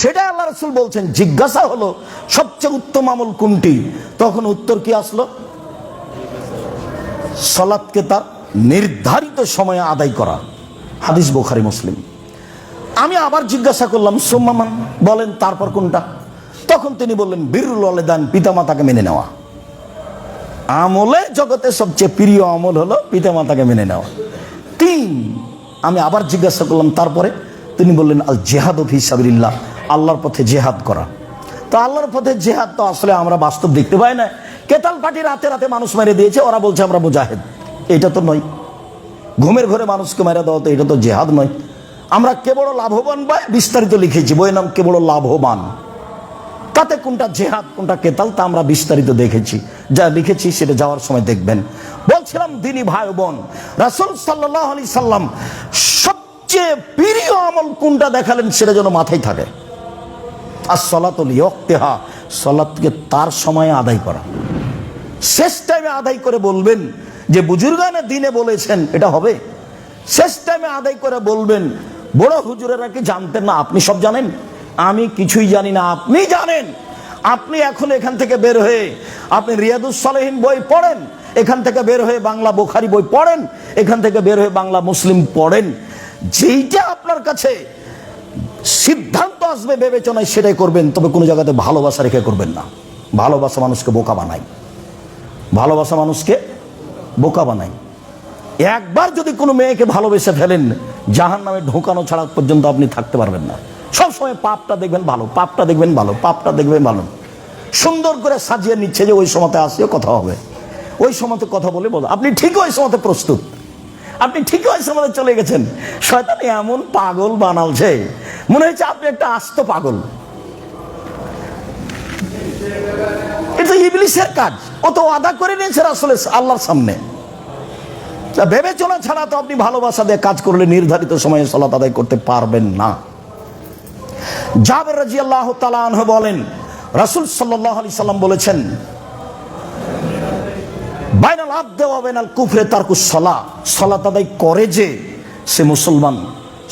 সেটা আল্লাহ রাসূল বলছেন। জিজ্ঞাসা হলো সবচেয়ে উত্তম আমল কোনটি, তখন উত্তর কি আসলো? সালাতকে তার নির্ধারিত সময়ে আদায় করা। হাদিস বুখারী মুসলিম। আমি আবার জিজ্ঞাসা করলাম সুম্মা মান, বলেন তারপর কোনটা? তখন তিনি বললেন বিরুল ওয়ালিদান, পিতামাতাকে মেনে নেওয়া। আমলে জগতে সবচেয়ে প্রিয় আমল হলো পিতামাতাকে মেনে নেওয়া। 3। আমি আবার জিজ্ঞাসা করলাম তারপরে? তিনি বললেন আল জিহাদু ফি সাবিলিল্লাহ, আল্লাহর পথে জেহাদ করা। তো আল্লাহর পথে জেহাদ তো আসলে আমরা বাস্তব দেখতে পাই না। কেতাল পার্টি রাতে রাতে মানুষ মেরে দিয়েছে, ওরা বলছে আমরা মুজাহিদ। এটা তো নয়। ঘুমের ঘরে মানুষকে মেরে দেওয়া, তো এটা তো জেহাদ নয়। আমরা কে বড় লাভবান বা বিস্তারিত লিখেছি, বইয়ের নাম কে বড় লাভবান। তাতে কোনটা জেহাদ কোনটা কেতাল তা আমরা বিস্তারিত দেখেছি, যা লিখেছি সেটা যাওয়ার সময় দেখবেন। বলছিলাম দিনী ভাই বোন, রাসূল সাল্লাল্লাহু আলাইহি সাল্লাম সবচেয়ে প্রিয় আমল কোনটা দেখালেন সেটা যেন মাথায় থাকে। as-salatu li-ওয়াক্তিহা, সালাতকে তার সময়ে আদায় করা। শেষ টাইমে আদায় করে বলবেন যে বুজুর্গানে দিনে বলেছেন, এটা হবে। শেষ টাইমে আদায় করে বলবেন বড় হুজুরেরা কি জানতেন না? আপনি সব জানেন, আমি কিছুই জানি না, আপনি জানেন। আপনি এখন এখান থেকে বের হয়ে আপনি রিয়াদুস সালেহিন বই পড়েন, এখান থেকে বের হয়ে বাংলা বুখারী বই পড়েন, এখান থেকে বের হয়ে বাংলা মুসলিম পড়েন। যেইটা আপনার কাছে সিদ্ধান্ত আসবে বিবেচনায় সেটাই করবেন, তবে কোনো জায়গাতে ভালোবাসা রেখে করবেন না। ভালোবাসা মানুষকে বোকা বানায়, ভালোবাসা মানুষকে বোকা বানায়। একবার যদি কোনো মেয়েকে ভালোবেসে ফেলেন, জাহান্নামে ঢোকানো ছাড়া পর্যন্ত আপনি থাকতে পারবেন না। সবসময় পাপটা দেখবেন ভালো, পাপটা দেখবেন ভালো, পাপটা দেখবেন ভালো। সুন্দর করে সাজিয়ে নিচ্ছে যে ওই সময়তে আসিও কথা হবে, ওই সময়তে কথা বলে বলো। আপনি ঠিক ওই সময়তে প্রস্তুত, আপনি ঠিক ওই সময়তে চলে গেছেন। শয়তান এমন পাগল বানালছে, মনে হচ্ছে আপনি একটা আস্ত পাগল। এটা ইবলিসের কাজ। ও তো ওয়াদা করে নিয়েছে আসলে আল্লাহর সামনে। বিবেচনা ছাড়া তো আপনি ভালোবাসা দিয়ে কাজ করলে নির্ধারিত সময়ে সালাত আদায় করতে পারবেন না। জাবের রাদিয়াল্লাহু তাআলা আনহু বলেন, রাসূল সাল্লাল্লাহু আলাইহি সাল্লাম বলেছেন, বাইনাল আবদি ওয়া বাইনাল কুফরি তারকুস সালাহ, সালাত আদায় করে যে সে মুসলমান,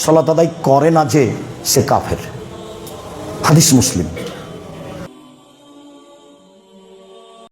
সালাত আদায় করে না যে সে কাফের। হাদিস মুসলিম।